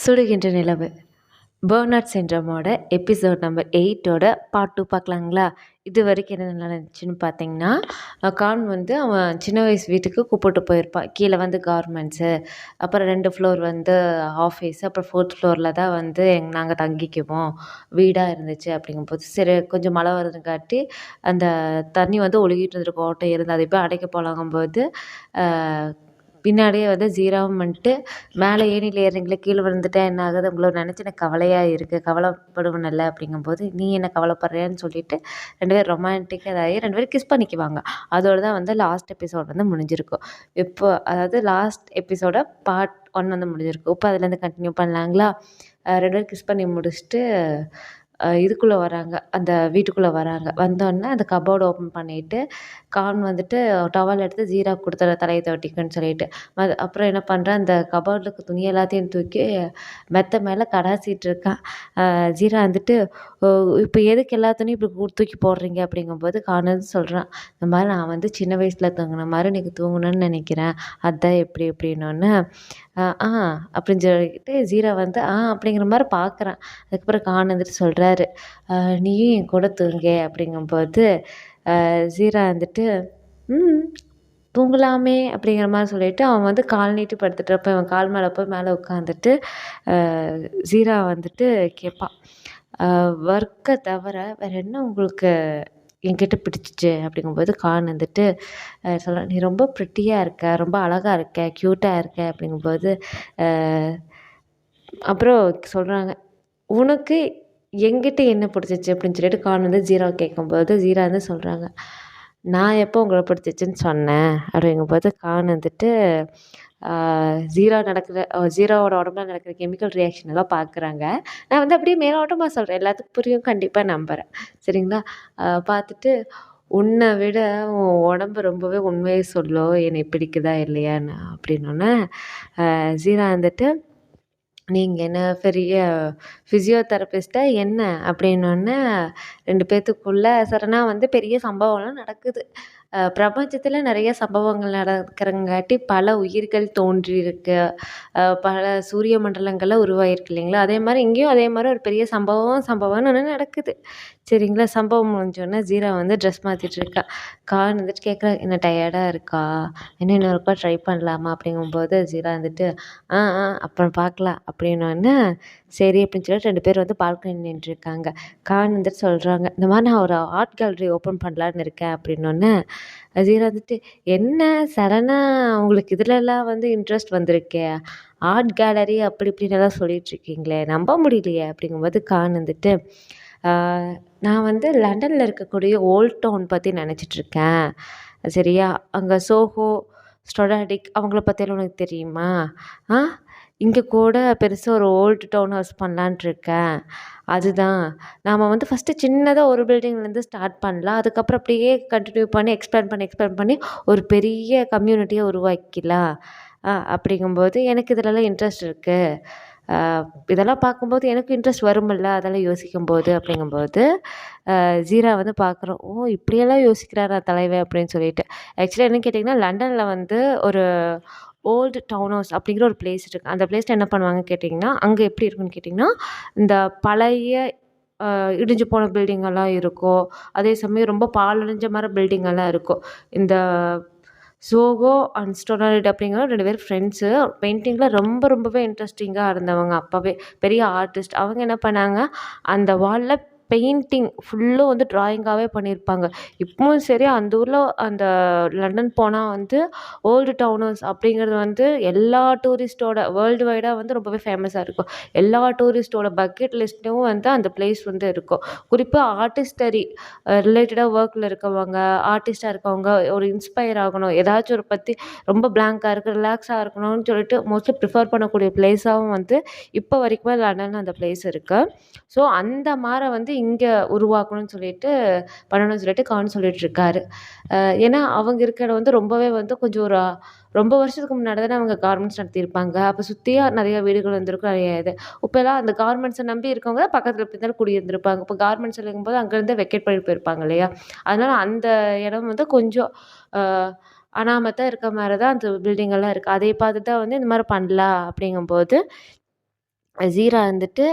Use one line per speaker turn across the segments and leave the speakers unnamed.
சுடுகின்ற நிலவு Barnard சிண்ட்ரோமோட episode number 8ஓட part 2 பார்க்கலாங்களா? இது வரைக்கும் என்ன நடந்துச்சுன்னு பார்த்தீங்கன்னா, கான் வந்து அவன் சின்ன வயசு வீட்டுக்கு கூப்பிட்டு போயிருப்பான். கீழே வந்து கார்மெண்ட்ஸு, அப்புறம் 2 ஃப்ளோர் வந்து ஆஃபீஸு, அப்புறம் 4த் ஃப்ளோரில் தான் வந்து நாங்கள் தங்கிக்குவோம், வீடாக இருந்துச்சு. அப்படிங்கும்போது சரி கொஞ்சம் மழை வருதுங்காட்டி அந்த தண்ணி வந்து ஒழுகிட்டு இருந்திருக்கும், ஓட்டை இருந்து அதை போய் அடைக்க போலாங்கும்போது பின்னாடியே வந்து ஜீராவும் வந்துட்டு மேலே ஏணியில் ஏறுறீங்களே கீழே விழுந்துட்டா என்ன ஆகுது, உங்களை நினச்சி எனக்கு கவலையாக இருக்குது, கவலைப்படுவேன்ல அப்படிங்கும்போது நீ என்ன கவலைப்படுறியான்னு சொல்லிட்டு 2 பேரும் ரொமான்டிக்காக இதாகி 2 பேரும் கிஸ் பண்ணிக்குவாங்க. அதோடு தான் வந்து லாஸ்ட் எபிசோட் வந்து முடிஞ்சிருக்கும். இப்போ அதாவது லாஸ்ட் எபிசோட பார்ட் 1 வந்து முடிஞ்சிருக்கும். இப்போ அதுலேருந்து கண்டினியூ பண்ணலாங்களா? 2 பேரும் கிஸ் பண்ணி முடிச்சுட்டு இதுக்குள்ளே வராங்க, அந்த வீட்டுக்குள்ளே வராங்க. வந்தோடனே அந்த கபோர்டு ஓப்பன் பண்ணிவிட்டு கான் வந்துட்டு டவல் எடுத்து ஜீராவுக்கு கொடுத்துட்ற தலையை துவட்டிக்குன்னு சொல்லிட்டு. அப்புறம் என்ன பண்ணுறான், அந்த கபோர்டில் துணி எல்லாத்தையும் தூக்கி மெத்த மேலே கடாசிட்டு இருக்கான். ஜீரா வந்துட்டு இப்போ எதுக்கு எல்லா துணியும் இப்படி தூக்கி போடுறீங்க அப்படிங்கும்போது கான் வந்து சொல்கிறான், இந்த மாதிரி நான் வந்து சின்ன வயசில் தூங்கின மாதிரி இன்றைக்கி தூங்கணும்னு நினைக்கிறேன், அதுதான் எப்படி அப்படின்னோடனே ஆ அப்படின்னு சொல்லிட்டு ஜீரா வந்து அப்படிங்கிற மாதிரி பார்க்குறான். அதுக்கப்புறம் கான் வந்துட்டு சொல்கிறாரு, நீயும் என் கூட தூங்க அப்படிங்கும்போது ஜீரா வந்துட்டு தூங்கலாமே அப்படிங்கிற மாதிரி சொல்லிவிட்டு அவன் வந்து கால் நீட்டி படுத்துட்டுறப்ப இவன் கால் மேலே போய் மேலே உட்காந்துட்டு ஜீரா வந்துட்டு கேட்பான், ஒர்க்கை தவிர வேறு என்ன உங்களுக்கு என்கிட்ட பிடிச்சிச்சு அப்படிங்கும்போது கான் வந்துட்டு சொல்ல, நீ ரொம்ப ப்ரிட்டியாக இருக்க, ரொம்ப அழகாக இருக்க, க்யூட்டாக இருக்க அப்படிங்கும்போது அப்புறம் சொல்கிறாங்க, உனக்கு என்கிட்ட என்ன பிடிச்சிச்சு அப்படின்னு சொல்லிட்டு கான் வந்து ஜீராவை கேட்கும்போது ஜீரா வந்து சொல்கிறாங்க, நான் எப்போ உங்களை பிடிச்சிச்சின்னு சொன்னேன் அப்படிங்கும்போது கான் வந்துட்டு ஜீராவோட உடம்புல நடக்கிற கெமிக்கல் ரியாக்ஷன் எல்லாம் பார்க்குறாங்க. நான் வந்து அப்படியே மேலோட்டமாக சொல்கிறேன், எல்லாத்துக்கும் புரியும் கண்டிப்பாக நம்புகிறேன், சரிங்களா? பார்த்துட்டு உன்னை விட உன் உடம்பு ரொம்பவே உண்மையை சொல்லும் என்னை பிடிக்குதா இல்லையான்னு அப்படின்னோடனே ஜீரா வந்துட்டு, நீங்கள் என்ன பெரிய ஃபிசியோதெரபிஸ்ட்டா என்ன அப்படின்னோடனே 2 பேத்துக்குள்ளே சடனாக வந்து பெரிய சம்பவம்லாம் நடக்குது. பிரபஞ்சத்தில் நிறைய சம்பவங்கள் நடக்கிறங்காட்டி பல உயிர்கள் தோன்றியிருக்கு, பல சூரிய மண்டலங்களில் உருவாகிருக்கு இல்லைங்களா? அதே மாதிரி இங்கேயும் அதே மாதிரி ஒரு பெரிய சம்பவம்னு ஒன்று நடக்குது, சரிங்களா? சம்பவம் முடிஞ்சோடனே ஜீரா வந்து ட்ரெஸ் மாற்றிட்டு இருக்கா. கான் வந்துட்டு கேட்குறா, என்ன டயர்டாக இருக்கா, இன்னும் இன்னொருக்கா ட்ரை பண்ணலாமா அப்படிங்கும்போது ஜீரா வந்துட்டு அப்புறம் பார்க்கலாம் அப்படின்னோடனே சரி அப்படின்னு சொல்லிட்டு 2 பேர் வந்து பால்கனி நின்றுருக்காங்க. கான் வந்துட்டு சொல்கிறாங்க, இந்த மாதிரி நான் ஒரு ஆர்ட் கேலரி ஓப்பன் பண்ணலான்னு இருக்கேன் அப்படின்னோடனே ஜீரா வந்துட்டு, என்ன சடனாக உங்களுக்கு இதிலெல்லாம் வந்து இன்ட்ரெஸ்ட் வந்திருக்கே, ஆர்ட் கேலரி அப்படி இப்படின்னு எல்லாம் சொல்லிகிட்ருக்கீங்களே, நம்ப முடியலையே அப்படிங்கும்போது கான் வந்துட்டு, நான் வந்து லண்டனில் இருக்கக்கூடிய ஓல்ட் டவுன் பற்றி நினச்சிட்ருக்கேன், சரியா? அங்கே சோஹோ, ஸ்டொடாடிக் அவங்கள பற்றியெல்லாம் உனக்கு தெரியுமா? இங்கே கூட பெருசாக ஒரு ஓல்டு டவுன் ஹவுஸ் பண்ணலான்ட்ருக்கேன், அதுதான் நாம் வந்து ஃபஸ்ட்டு சின்னதாக ஒரு பில்டிங்லேருந்து ஸ்டார்ட் பண்ணலாம், அதுக்கப்புறம் அப்படியே கண்டினியூ பண்ணி எக்ஸ்பேண்ட் பண்ணி ஒரு பெரிய கம்யூனிட்டியை உருவாக்கிக்கலாம். அப்படிங்கும்போது எனக்கு இதிலலாம் இன்ட்ரெஸ்ட் இருக்குது, இதெல்லாம் பார்க்கும்போது எனக்கு இன்ட்ரெஸ்ட் வருமில்ல அதெல்லாம் யோசிக்கும்போது அப்படிங்கும்போது ஜீரா வந்து பார்க்குறோம், ஓ இப்படியெல்லாம் யோசிக்கிறாரா தலைவன் அப்படின்னு சொல்லிட்டு. ஆக்சுவலாக என்னன்னு கேட்டிங்கன்னா, லண்டனில் வந்து ஒரு ஓல்டு டவுன் ஹவுஸ் அப்படிங்கிற ஒரு பிளேஸ் இருக்குது. அந்த பிளேஸில் என்ன பண்ணுவாங்கன்னு கேட்டிங்கன்னா, அங்கே எப்படி இருக்குன்னு கேட்டிங்கன்னா, இந்த பழைய இடிஞ்சு போன பில்டிங்கெல்லாம் இருக்கும், அதே சமயம் ரொம்ப பாழடைஞ்ச மாதிரி பில்டிங்கெல்லாம் இருக்கும். இந்த சோகோ அண்ட் ஸ்டொனாலிட் அப்படிங்கிற 2 பேர் ஃப்ரெண்ட்ஸு, பெயிண்டிங்கில் ரொம்பவே இன்ட்ரெஸ்டிங்காக இருந்தவங்க, அப்போவே பெரிய ஆர்டிஸ்ட். அவங்க என்ன பண்ணாங்க, அந்த வாலில் பெயிண்டிங் ஃபுல்லும் வந்து ட்ராயிங்காகவே பண்ணியிருப்பாங்க. இப்பவும் சரி அந்த ஊரில் அந்த லண்டன் போனால் வந்து ஓல்டு டவுன் ஹவுஸ் அப்படிங்கிறது வந்து எல்லா டூரிஸ்ட்டோட வேர்ல்டு வைடாக வந்து ரொம்பவே ஃபேமஸாக இருக்கும். எல்லா டூரிஸ்ட்டோட பக்கெட் லிஸ்ட்லேயும் வந்து அந்த பிளேஸ் வந்து இருக்கும். குறிப்பாக ஆர்டிஸ்டரி ரிலேட்டடாக ஒர்க்கில் இருக்கவங்க, ஆர்டிஸ்ட்டாக இருக்கவங்க, ஒரு இன்ஸ்பயர் ஆகணும், ஏதாச்சும் ஒரு பற்றி ரொம்ப பிளாங்காக இருக்குது, ரிலாக்ஸாக இருக்கணும்னு சொல்லிட்டு மோஸ்ட்லி ப்ரிஃபர் பண்ணக்கூடிய பிளேஸாகவும் வந்து இப்போ வரைக்குமே லண்டனில் அந்த பிளேஸ் இருக்குது. ஸோ அந்த மாதிரி வந்து இங்கே உருவாக்கணும்னு சொல்லிட்டு பண்ணணும்னு சொல்லிட்டு கான் சொல்லிகிட்ருக்காரு. ஏன்னா அவங்க இருக்கிற இடம் வந்து ரொம்பவே வந்து கொஞ்சம் ஒரு ரொம்ப வருஷத்துக்கு முன்னாடி தானே அவங்க கார்மெண்ட்ஸ் நடத்தியிருப்பாங்க. அப்போ சுற்றியும் நிறைய வீடுகள் இருந்திருக்கும், நிறைய இது. இப்போலாம் அந்த கார்மெண்ட்ஸை நம்பி இருக்கவங்க பக்கத்தில் எப்படி இருந்தாலும் குடியிருந்திருப்பாங்க. இப்போ கார்மெண்ட்ஸ் இருக்கும்போது அங்கேருந்து வெக்கேட் பண்ணி போயிருப்பாங்க இல்லையா? அதனால் அந்த இடம் வந்து கொஞ்சம் அனாமத்தா இருக்க மாதிரி தான் அந்த பில்டிங்கெல்லாம் இருக்குது. அதை பார்த்து தான் வந்து இந்த மாதிரி பண்ணலாம் அப்படிங்கும்போது ஜீரா வந்துட்டு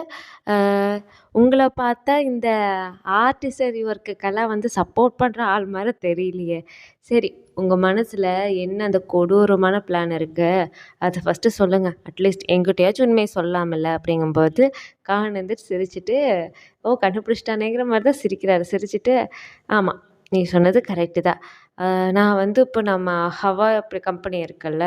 உங்கள பார்த்தா இந்த ஆர்டிசரி ஒர்க்குக்கெல்லாம் வந்து சப்போர்ட் பண்ணுற ஆள் மாரி தெரியலையே. சரி, உங்க மனசுல என்ன அந்த கொடூரமான பிளான் இருக்கு? அத ஃபர்ஸ்ட்டு சொல்லுங்க. அட்லீஸ்ட் என்கிட்டயாச்சும் உண்மைய சொல்லலாம்ல அப்படிங்கும்போது, கான் வந்துட்டு சிரிச்சுட்டு, ஓ கண்டுபிடிச்சிட்டானேங்கிற மாரி தான் சிரிக்கிறாரு. சிரிச்சுட்டு, ஆமா, நீ சொன்னது கரெக்ட்டு தான். நான் வந்து இப்போ நம்ம ஹவா அப்படி கம்பெனி இருக்குல்ல,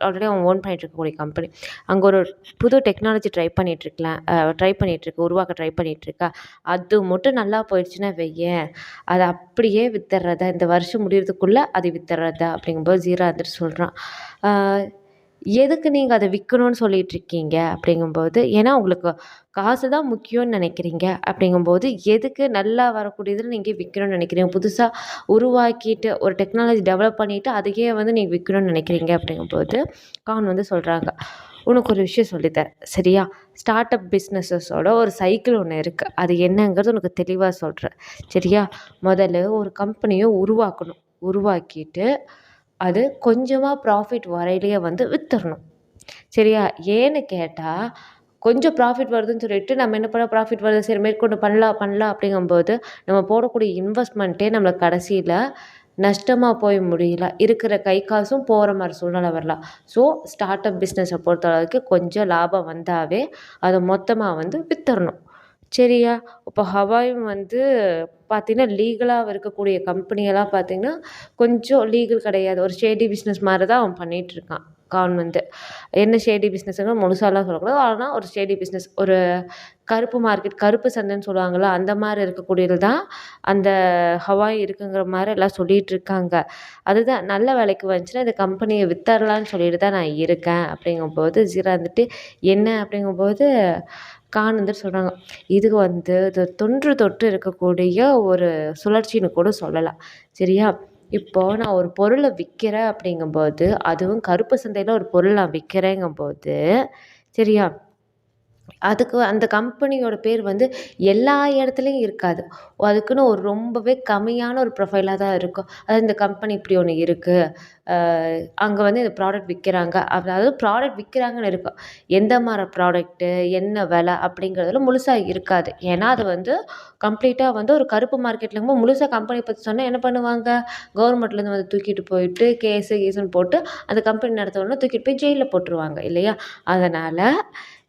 ஆல்ரெடி அவன் ஓன் பண்ணிட்டு இருக்கக்கூடிய கம்பெனி. அங்கே ஒரு புது டெக்னாலஜி ட்ரை பண்ணிகிட்ருக்கு, உருவாக்க ட்ரை பண்ணிகிட்ருக்கா. அது மட்டும் நல்லா போயிடுச்சுன்னா வையேன், அதை அப்படியே வித்துடுறதா, இந்த வருஷம் முடியறதுக்குள்ளே அதை வித்துடுறதா அப்படிங்கும்போது ஜீரா வந்துட்டு சொல்கிறான். எதுக்கு நீங்கள் அதை விற்கணும்னு சொல்லிகிட்ருக்கீங்க அப்படிங்கும்போது, ஏன்னா உங்களுக்கு காசு தான் முக்கியம்னு நினைக்கிறீங்க அப்படிங்கும்போது, எதுக்கு நல்லா வரக்கூடியதில் நீங்கள் விற்கணும்னு நினைக்கிறீங்க? புதுசாக உருவாக்கிட்டு ஒரு டெக்னாலஜி டெவலப் பண்ணிவிட்டு அதையே வந்து நீங்கள் விற்கணும்னு நினைக்கிறீங்க அப்படிங்கும்போது, கான் வந்து சொல்கிறாங்க, உனக்கு ஒரு விஷயம் சொல்லித்தரேன் சரியா? ஸ்டார்ட் அப் பிஸ்னஸஸோட ஒரு சைக்கிள் ஒன்று இருக்குது. அது என்னங்கிறது உனக்கு தெளிவாக சொல்கிறேன் சரியா? முதல்ல ஒரு கம்பெனியை உருவாக்கணும். உருவாக்கிட்டு அது கொஞ்சமாக ப்ராஃபிட் வரையிலேயே வந்து வித்துடணும் சரியா? ஏன்னு கேட்டால், கொஞ்சம் ப்ராஃபிட் வருதுன்னு சொல்லிட்டு நம்ம என்ன பண்ண, ப்ராஃபிட் வருது சரி மேற்கொண்டு பண்ணலாம் அப்படிங்கும்போது, நம்ம போடக்கூடிய இன்வெஸ்ட்மெண்ட்டே நம்மளுக்கு கடைசியில் நஷ்டமாக போய் முடியல. இருக்கிற கை காசும் போகிற மாரி சூழ்நிலை வரலாம். ஸோ ஸ்டார்ட் அப் பிஸ்னஸை பொறுத்தளவுக்கு கொஞ்சம் லாபம் வந்தாவே அதை மொத்தமாக வந்து வித்துடணும் சரியா? இப்போ ஹவாயும் வந்து பார்த்தீங்கன்னா, லீகலாக இருக்கக்கூடிய கம்பெனியெல்லாம் பார்த்தீங்கன்னா, கொஞ்சம் லீகல் கிடையாது. ஒரு ஷேடி பிஸ்னஸ் மாரி தான் அவன் பண்ணிகிட்ருக்கான். கான் வந்து என்ன ஷேடி பிஸ்னஸ்ன்னு முழுசாலாம் சொல்லக்கூடாது. ஆனா ஒரு ஷேடி பிஸ்னஸ், ஒரு கருப்பு மார்க்கெட், கருப்பு சந்தைன்னு சொல்லுவாங்கள்ல, அந்த மாரி இருக்கக்கூடியது தான் அந்த ஹவாய் இருக்குங்கிற மாரி எல்லாம் சொல்லிகிட்ருக்காங்க. அதுதான் நல்ல வேலைக்கு வந்துச்சுன்னா இந்த கம்பெனியை வித்தரலான்னு சொல்லிட்டு தான் நான் இருக்கேன் அப்படிங்கும்போது, ஜீரா வந்துட்டு என்ன அப்படிங்கும்போது, கான் வந்துட்டு சொல்கிறாங்க, இதுக்கு வந்து இது தொன்று தொட்டு இருக்கக்கூடிய ஒரு சுழற்சின்னு கூட சொல்லலாம் சரியா? இப்போ நான் ஒரு பொருளை விற்கிறேன் அப்படிங்கும்போது, அதுவும் கருப்பு சந்தையில் ஒரு பொருள் நான் விற்கிறேங்கும்போது சரியா? அதுக்கு அந்த கம்பெனியோட பேர் வந்து எல்லா இடத்துலையும் இருக்காது. அதுக்குன்னு ஒரு ரொம்பவே கம்மியான ஒரு ப்ரொஃபைலாக தான் இருக்கும். அதாவது இந்த கம்பெனி இப்படி ஒன்று இருக்குது. அங்கே வந்து இந்த ப்ராடக்ட் விற்கிறாங்க. அதாவது ப்ராடக்ட் விற்கிறாங்கன்னு இருக்கும். எந்த மாரி ப்ராடக்ட்டு, என்ன விலை அப்படிங்கிறதுல முழுசா இருக்காது. ஏன்னா அது வந்து கம்ப்ளீட்டாக வந்து ஒரு கருப்பு மார்க்கெட்லங்கும்போது முழுசா கம்பெனிய பற்றி சொன்னா என்ன பண்ணுவாங்க? கவர்மெண்ட்லேருந்து வந்து தூக்கிட்டு போயிட்டு கேஸுன்னு போட்டு அந்த கம்பெனி நடத்துனவன தூக்கிட்டு போய் ஜெயில்ல போட்டுருவாங்க இல்லையா? அதனால்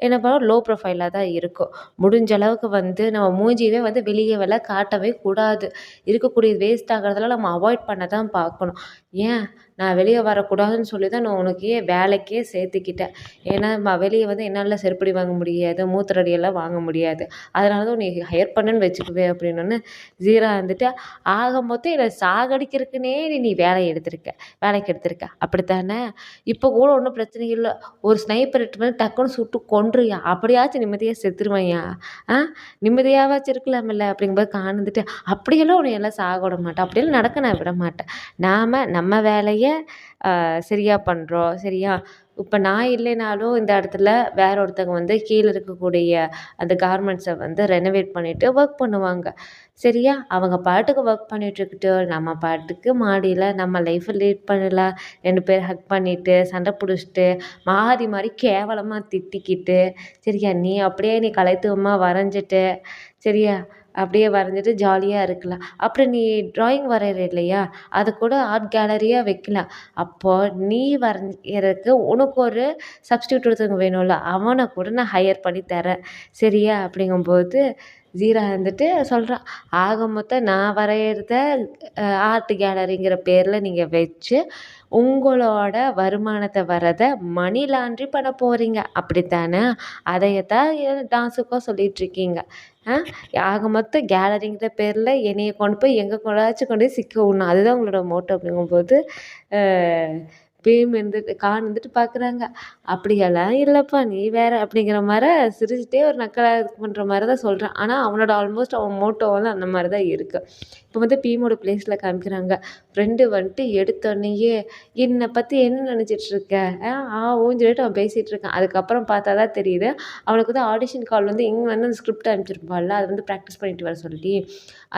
என்ன பண்ணுவோம், லோ ப்ரொஃபைலாக தான் இருக்கும். முடிஞ்ச அளவுக்கு வந்து நம்ம மூஞ்சியவே வந்து வெளியேவெல்லாம் காட்டவே கூடாது. இருக்கக்கூடிய வேஸ்ட் ஆகுறதெல்லாம் நம்ம அவாய்ட் பண்ண தான் பார்க்கணும். ஏன் நான் வெளியே வரக்கூடாதுன்னு சொல்லி தான் நான் உனக்கு வேலைக்கே சேர்த்துக்கிட்டேன். ஏன்னா வெளியே வந்து என்னால் செருப்படி வாங்க முடியாது, மூத்திரடியெல்லாம் வாங்க முடியாது. அதனால தான் உன்னை ஹையர் பண்ணேன்னு வச்சுக்குவேன் அப்படின்னோன்னே, ஜீரா வந்துட்டு ஆக மொத்தம் என்னை சாகடிக்கிறதுக்குன்னே நீ வேலைக்கு எடுத்திருக்க அப்படித்தானே? இப்போ கூட ஒன்றும் பிரச்சனை இல்லை. ஒரு ஸ்னைப்பர் எடுத்துட்டு வந்து டக்குன்னு சுட்டு கொன்றுயா, அப்படியாச்சும் நிம்மதியாக செத்துருவேன்யா. ஆ நிம்மதியாவாச்சும் இருக்கலாம்ல அப்படிங்கும்போது கான் வந்துட்டு, அப்படியெல்லாம் உன்னையெல்லாம் சாக விட மாட்டேன், அப்படியெல்லாம் நடக்க நான் விட மாட்டேன். நம்ம வேலையை சரியா பண்ணுறோம் சரியா? இப்போ நான் இல்லைனாலும் இந்த இடத்துல வேற ஒருத்தவங்க வந்து கீழே இருக்கக்கூடிய அந்த கார்மெண்ட்ஸை வந்து ரெனோவேட் பண்ணிவிட்டு ஒர்க் பண்ணுவாங்க சரியா? அவங்க பாட்டுக்கு ஒர்க் பண்ணிகிட்ருக்கட்டு, நம்ம பாட்டுக்கு மாடியில் நம்ம லைஃப்பை லீட் பண்ணலாம். 2 பேர் ஹக் பண்ணிட்டு, சண்டை பிடிச்சிட்டு, மாறி கேவலமாக திட்டிக்கிட்டு சரியா? நீ கலைத்துவமாக வரைஞ்சிட்டு சரியா? அப்படியே வரைஞ்சிட்டு ஜாலியாக இருக்கலாம். அப்புறம் நீ ட்ராயிங் வரையிற இல்லையா? அதை கூட ஆர்ட் கேலரியாக வைக்கலாம். அப்போ நீ வரையறதுக்கு உனக்கு ஒரு சப்ஸ்டியூட் ஒருத்தவங்க வேணும்ல, அவனை கூட நான் ஹையர் பண்ணி தரேன் சரியா? அப்படிங்கும்போது ஜீரா வந்துட்டு சொல்கிறான், ஆக மொத்தம் நான் வரையிறத ஆர்ட் கேலரிங்கிற பேரில் நீங்கள் வச்சு உங்களோட வருமானத்தை வரதை மணி லாண்ட்ரி பண்ண போகிறீங்க அப்படித்தானே? அதையத்தான் டான்ஸுக்கும் சொல்லிகிட்ருக்கீங்க. ஆக மொத்தம் கேலரிங்கிற பேரில் என்னைய கொண்டு போய் எங்கே கொண்டாச்சும் கொண்டு போய் சிக்க விடணும், அதுதான் உங்களோட மோட்டோ அப்படிங்கும்போது பீம் இருந்துட்டு கான் வந்துட்டு பார்க்குறாங்க. அப்படியெல்லாம் இல்லைப்பா நீ வேற அப்படிங்கிற மாரி சிரிச்சுட்டே ஒரு நக்கலாக இது பண்ணுற மாரி தான் சொல்கிறான். ஆனால் அவனோட ஆல்மோஸ்ட் அவன் மோட்டோ வந்து அந்த மாரி தான் இருக்குது. இப்போ வந்து பீமோட ப்ளேஸில் காமிக்கிறாங்க. ஃப்ரெண்டு வந்துட்டு எடுத்தோடனேயே என்னை பற்றி என்ன நினச்சிட்ருக்க ஊன்னு சொல்லிட்டு அவன் பேசிகிட்டு இருக்கான். அதுக்கப்புறம் பார்த்தா தான் தெரியுது அவனுக்கு வந்து ஆடிஷன் கால் வந்து இங்கே வந்து அந்த ஸ்கிரிப்ட் அனுப்பிச்சிருப்பான்ல, அது வந்து ப்ராக்டிஸ் பண்ணிட்டு வர சொல்லி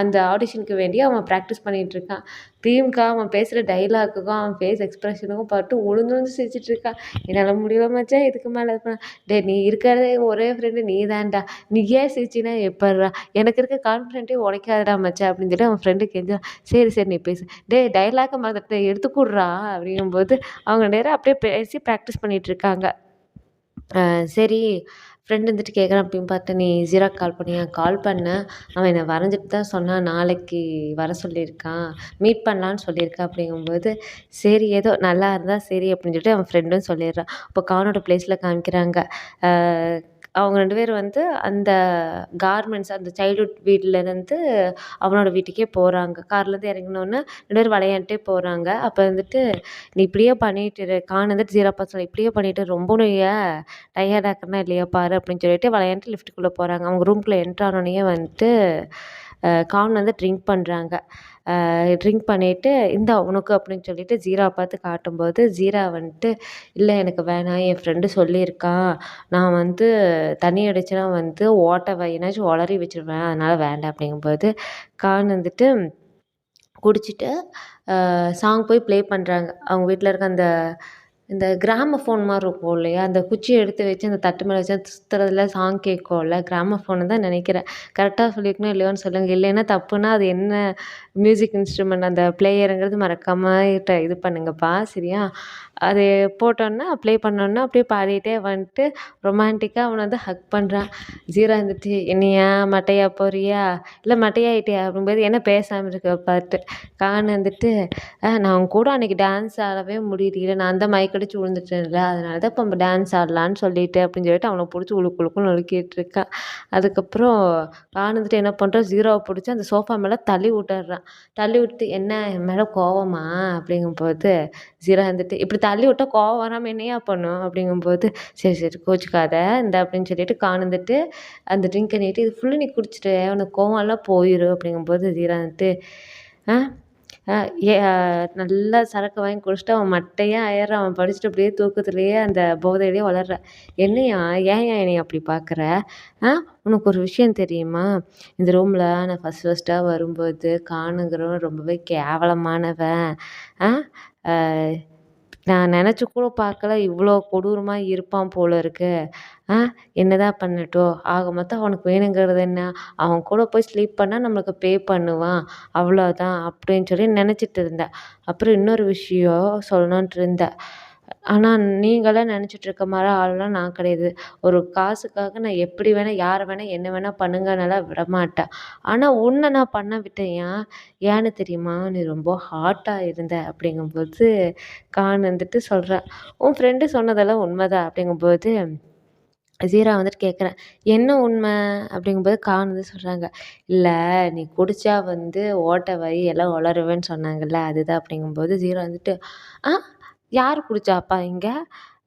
அந்த ஆடிஷனுக்கு வேண்டி அவன் ப்ராக்டிஸ் பண்ணிகிட்ருக்கான். பீம்க்கா அவன் பேசுகிற டைலாக்குக்கும் அவன் ஃபேஸ் எக்ஸ்ப்ரெஷனுக்கும் பாட்டு உழுந்து உழுந்து சிரிச்சிட்டு இருக்கா. என்னால் முடியல மச்சான், இதுக்கு மேலே இது பண்ண. டேய் நீ இருக்கிறதே ஒரே ஃப்ரெண்டு நீ தான்டா, நீ ஏன் சிரிச்சின்னா எப்பிட்றா, எனக்கு இருக்க கான்ஃபிடென்ட்டே உடைக்காதடா மச்சான் அப்படின்னு சொல்லிட்டு அவன் ஃப்ரெண்டு கெஞ்சுறான். சரி சரி நீ பேசு. டேய் டைலாக்கை மறந்துட்டேன் எடுத்து குட்றா அப்படிங்கும்போது அவங்க நேரா அப்படியே பேசி ப்ராக்டிஸ் பண்ணிட்டு இருக்காங்க. சரி ஃப்ரெண்டு வந்துட்டு கேட்குறான் அப்படின்னு பார்த்து, நீ ஜீராக்கு கால் பண்ணியா? கால் பண்ணேன். அவன் என்னை வரைஞ்சிட்டு தான் சொன்னான், நாளைக்கு வர சொல்லியிருக்கான், மீட் பண்ணலான்னு சொல்லியிருக்கான் அப்படிங்கும்போது, சரி ஏதோ நல்லா இருந்தால் சரி அப்படின்னு சொல்லிட்டு அவன் ஃப்ரெண்டும் சொல்லிடுறான். இப்போ கானோட ப்ளேஸில் காமிக்கிறாங்க. அவங்க 2 பேரும் வந்து அந்த கார்மெண்ட்ஸ் அந்த சைல்ட்ஹுட் வீட்லேருந்து அவனோட வீட்டுக்கே போகிறாங்க. கார்லேருந்து இறங்குனோன்னே 2 பேரும் விளையாண்டுட்டே போகிறாங்க. அப்போ வந்துட்டு, நீ இப்படியே பண்ணிட்டு இரு. கான் வந்துட்டு ஜீரா பார்த்து சொல்ல, இப்படியே பண்ணிட்டு ரொம்ப நீ டயர்ட் ஆக்குறனா இல்லையா பாரு அப்படின்னு சொல்லிட்டு விளையாண்டுட்டு லிஃப்ட்டுக்குள்ளே போகிறாங்க. அவங்க ரூம்குள்ளே என்ட்ரு ஆனோடனேயே வந்துட்டு கான் வந்து ட்ரிங்க் பண்ணுறாங்க. ட்ரிங்க் பண்ணிவிட்டு இந்தா உனக்கு அப்படின்னு சொல்லிட்டு ஜீராவை பார்த்து காட்டும்போது, ஜீரா வந்துட்டு இல்லை எனக்கு வேணாம், என் ஃப்ரெண்டு சொல்லியிருக்கான், நான் வந்து தண்ணி அடிச்சேன்னா வந்து ஓட்டை வாயினாச்சும் உளறி வச்சுருவேன், அதனால் வேண்டாம் அப்படிங்கும்போது, கான் வந்துட்டு குடிச்சிட்டு சாங் போய் ப்ளே பண்ணுறாங்க. அவங்க வீட்டில் இருக்க அந்த இந்த கிராமஃபோன் மாரி இருக்கும் இல்லையா, அந்த குச்சியை எடுத்து வச்சு அந்த தட்டு மேலே வச்சு சுத்துறதுல சாங் கேட்கும்ல, கிராமஃபோன்னு தான் நினைக்கிறேன். கரெக்டாக சொல்லியிருக்கேனா இல்லையோன்னு சொல்லுங்கள். இல்லைன்னா தப்புன்னா அது என்ன மியூசிக் இன்ஸ்ட்ருமெண்ட் அந்த பிளேயருங்கிறது மறக்காமல் இது பண்ணுங்கப்பா சரியா. அது போட்டோன்னா ப்ளே பண்ணோன்னா அப்படியே பாடிட்டே வந்துட்டு ரொமான்டிக்காக அவனை வந்து ஹக் பண்ணுறான். ஜீரா வந்துட்டு என்னையா மட்டையா போறியா, இல்லை மட்டையாயிட்டியா அப்படிங்கும்போது என்ன பேசாமல் இருக்க பார்த்து கான் வந்துட்டு நான் உன் கூட அன்றைக்கி டான்ஸ் ஆடவே முடியல, நான் தான் மயக்கடிச்சு விழுந்துட்டேன்ல, அதனால தான் இப்போ நம்ம டான்ஸ் ஆடலான்னு சொல்லிட்டு அப்படின்னு சொல்லிட்டு அவனை பிடிச்சி உழுக்குன்னு உழுக்கிட்டு இருக்கான். அதுக்கப்புறம் கான் வந்துட்டு என்ன பண்ணுறான், ஜீரோவை பிடிச்சி அந்த சோஃபா மேலே தள்ளி விட்டுறான். தள்ளி விட்டு என்ன என் மேலே கோவமா அப்படிங்கும்போது, ஜீரா வந்துட்டு இப்படி தள்ளி விட்டா கோவம் வராமல் என்னையா பண்ணும் அப்படிங்கும்போது, சரி சரி கோச்சிக்காத இந்த அப்படின்னு சொல்லிட்டு கான் வந்துட்டு அந்த ட்ரிங்கை நீட்டி இது ஃபுல்லு நீ குடிச்சிட்டு உனக்கு கோவம்லாம் போயிடும் அப்படிங்கும்போது, ஜீரா வந்துட்டு ஆ ஏ நல்லா சரக்கு வாங்கி குடிச்சிட்டு அவன் மட்டையா ஆயிடுறான். அவன் படிச்சுட்டு அப்படியே தூக்கத்துலேயே அந்த போதையிலேயே வளர்றான். என்னையா ஏன்யா என்னைய அப்படி பார்க்குற? உனக்கு ஒரு விஷயம் தெரியுமா? இந்த ரூமில் நான் ஃபஸ்ட்டாக வரும்போது கானுங்கிறவன் ரொம்பவே கேவலமானவன். ஆ நான் நினச்சி கூட பார்க்கல இவ்வளோ கொடூரமாக இருப்பான் போல இருக்கு. என்னதான் பண்ணட்டும், ஆக மொத்தம் அவனுக்கு வேணுங்கிறது என்ன, அவன் கூட போய் ஸ்லீப் பண்ணால் நம்மளுக்கு பே பண்ணுவான், அவ்வளோதான் அப்படின்னு சொல்லி நினச்சிட்டு இருந்தேன். அப்புறம் இன்னொரு விஷயம் சொல்லணுன்ட்டு இருந்தேன். ஆனால் நீங்களாம் நினச்சிட்டு இருக்க மாதிரி ஆளெலாம் நான் கிடையாது. ஒரு காசுக்காக நான் எப்படி வேணால் யாரை வேணால் என்ன வேணால் பண்ணுங்கன்னெல்லாம் விடமாட்டேன். ஆனால் உன்னை நான் பண்ண விட்டேன் ஏன்னு தெரியுமா? நீ ரொம்ப ஹாட்டாக இருந்த அப்படிங்கும்போது கான் வந்துட்டு சொல்கிறேன், உன் ஃப்ரெண்டு சொன்னதெல்லாம் உண்மைதான் அப்படிங்கும்போது ஜீரா வந்துட்டு கேட்குறேன், என்ன உண்மை அப்படிங்கும்போது கான் வந்து சொல்கிறாங்க, இல்லை நீ குடித்தா வந்து ஓட்டை வாய் எல்லாம் உளருவேன்னு சொன்னாங்கல்ல அதுதான் அப்படிங்கும்போது, ஜீரா வந்துட்டு ஆ யார் குடித்தாப்பா இங்கே,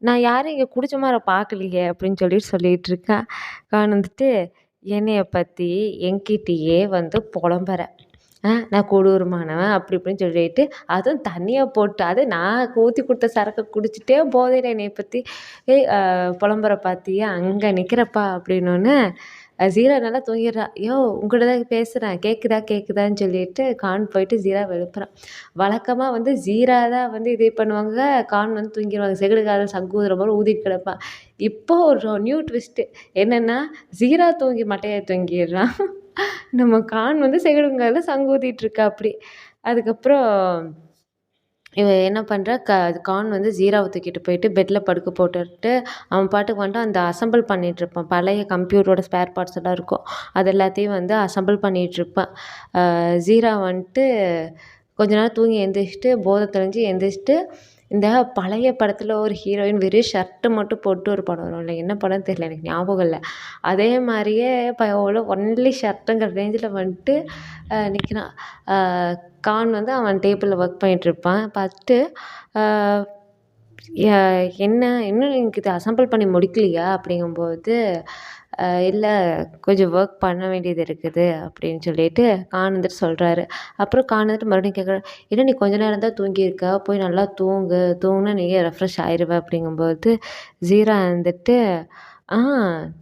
நான் யாரும் இங்கே குடித்த மாதிரி பார்க்கலையே அப்படின்னு சொல்லிட்டு சொல்லிகிட்ருக்கேன். கான் வந்துட்டு என்னைய பற்றி என்கிட்டயே வந்து புலம்புற, நான் கொடூரமானவன் அப்படி இப்படின்னு சொல்லிட்டு அதுவும் தண்ணியை போட்டு அது நான் ஊற்றி கொடுத்த சரக்கை குடிச்சிட்டே போதையில் என்னைய பற்றி புலம்புற பார்த்தியா அங்கே நிற்கிறப்பா அப்படின்னோடனே ஜீரா நல்லா தூங்கிடுறா. யோ உங்கள்கிட்ட தான் பேசுகிறேன் கேட்குதான்னு சொல்லிட்டு கான் போயிட்டு ஜீராவை எழுப்புறான். வழக்கமாக வந்து ஜீரா தான் வந்து இதே பண்ணுவாங்க, கான் வந்து தூங்கிடுவாங்க, செகுடு காதில் சங்கு ஊதுற மாதிரி ஊதிட்டு கிடப்பான். இப்போ ஒரு நியூ ட்விஸ்ட்டு என்னென்னா ஜீரா தூங்கி மட்டையாக தூங்கிடுறான். நம்ம கான் வந்து செகுடுங்காதில் சங்கு ஊதிட்டு இருக்கா அப்படி. அதுக்கப்புறம் இவன் என்ன பண்ணுறா கான் வந்து ஜீராவை தூக்கிட்டு போயிட்டு பெட்டில் படுக்க போட்டுட்டு அவன் பாட்டுக்கு வந்துட்டு அந்த அசெம்பிள் பண்ணிகிட்ருப்பான். பழைய கம்ப்யூட்டரோட ஸ்பேர் பார்ட்ஸ் எல்லாம் இருக்கும், அது எல்லாத்தையும் வந்து அசெம்பிள் பண்ணிகிட்ருப்பான். ஜீரா வந்துட்டு கொஞ்ச நேரம் தூங்கி எந்திரிச்சிட்டு போதை தெளிஞ்சு எந்திரிச்சிட்டு இந்த பழைய படத்தில் ஒரு ஹீரோயின் வெறும் ஷர்ட்டு மட்டும் போட்டு ஒரு படம் வரும் இல்லை, என்ன படம்னு தெரியல எனக்கு ஞாபகம் இல்லை, அதே மாதிரியே ஒன்லி ஷர்ட்டுங்கிற ரேஞ்சில் வந்துட்டு நிற்கிறான். கான் வந்து அவன் டேபிளில் ஒர்க் பண்ணிகிட்ருப்பான். பார்த்துட்டு என்ன இன்னும் எனக்கு இதை அசெம்பிள் பண்ணி முடிக்கலையா அப்படிங்கும்போது, இல்லை கொஞ்சம் ஒர்க் பண்ண வேண்டியது இருக்குது அப்படின்னு சொல்லிட்டு கான் வந்துட்டு சொல்கிறாரு. அப்புறம் கான் வந்துட்டு மறுபடியும் கேட்குறாரு, இல்லை நீ கொஞ்ச நேரம் தான் தூங்கியிருக்க, போய் நல்லா தூங்குனா நீயே ரெஃப்ரெஷ் ஆயிடுவ அப்படிங்கும்போது ஜீரா வந்துட்டு ஆ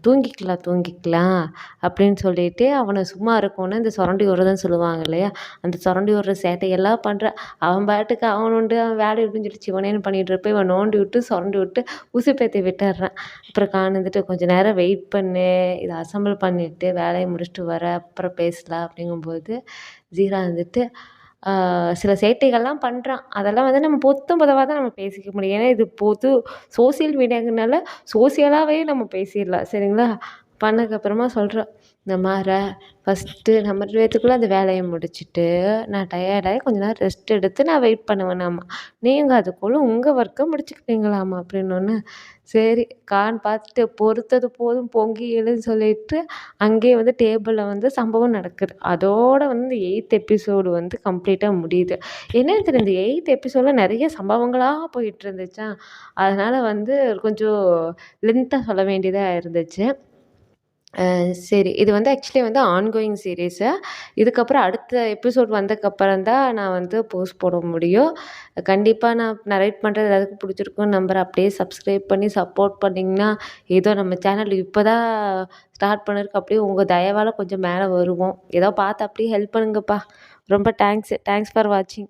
தூங்கிக்கலாம், தூங்கிக்கலாம் அப்படின்னு சொல்லிட்டு அவன சும்மா இருக்கவுனே இந்த சொரண்டி விடுறதுன்னு சொல்லுவாங்க இல்லையா? அந்த சொரண்டி விடுற சேட்டையெல்லாம் பண்றான். அவன் பாட்டுக்கு அவன் உண்டு, அவன் வேலைய உண்டுன்னு சொல்லி சிவனேன்னு பண்ணிட்டு இருப்பேன். இவன் நோண்டி விட்டு, சொரண்டி விட்டு உசுப்பேத்தி விட்டுர்றான். அப்புறம் வந்துட்டு "கொஞ்சம் நேரம் வெயிட் பண்ணு. இத அசெம்பிள் பண்ணிட்டு வேலைய முடிச்சுட்டு வரேன். அப்புறம் பேசலாம்." அப்படிங்கும்போது ஜீரா வந்துட்டு சில சேட்டைகள்லாம் பண்றான். அதெல்லாம் வந்து நம்ம பொத்தும் பொதுவா தான் நம்ம பேசிக்க முடியும். ஏன்னா இது பொது சோசியல் மீடியாங்கிறனால சோசியலாவே நம்ம பேசிடலாம். சரிங்களா? பண்ணதுக்கப்புறமா சொல்றான். இந்த மாரி ஃபஸ்ட்டு நம்ம 2 பேத்துக்குள்ள அந்த வேலைய முடிச்சுட்டு, நான் டயர்டாயி கொஞ்ச நேரம் ரெஸ்ட் எடுத்து நான் வெயிட் பண்ணுவேனாமா. நீங்க அதுக்குள்ள உங்க ஒர்க்க முடிச்சுக்கிட்டீங்களாமா அப்படின்னோனே, சரி கான்னு பார்த்துட்டு பொறுத்தது போதும் பொங்கி எழுன்னு சொல்லிட்டு, அங்கேயே வந்து டேபிள்ல வந்து சம்பவம் நடக்குது. அதோட வந்து 8த் எபிசோடு வந்து கம்ப்ளீட்டா முடியுது. என்னன்னு தெரியல இந்த 8த் எபிசோட்ல நெறைய சம்பவங்களா போயிட்டு இருந்துச்சா, அதனால வந்து கொஞ்சம் லென்த்தா சொல்ல வேண்டியதா இருந்துச்சு. சரி. இது வந்து ஆக்சுவலி வந்து ஆன்கோயிங் சீரிஸு. இதுக்கப்புறம் அடுத்த எபிசோட் வந்ததுக்கப்புறம் தான் நான் வந்து போஸ்ட் போட முடியும். கண்டிப்பா நான் நரேட் பண்றது எல்லாத்துக்கும் பிடிச்சிருக்கும்னு நம்புறேன். அப்படியே சப்ஸ்கிரைப் பண்ணி சப்போர்ட் பண்ணிங்கன்னா, ஏதோ நம்ம சேனல் இப்போ தான் ஸ்டார்ட் பண்ணிருக்கு. அப்படியே உங்க தயவால கொஞ்சம் மேல வருவோம். ஏதோ பார்த்து அப்படியே ஹெல்ப் பண்ணுங்கப்பா. ரொம்ப தேங்க்ஸ். தேங்க்ஸ் ஃபார் வாட்சிங்.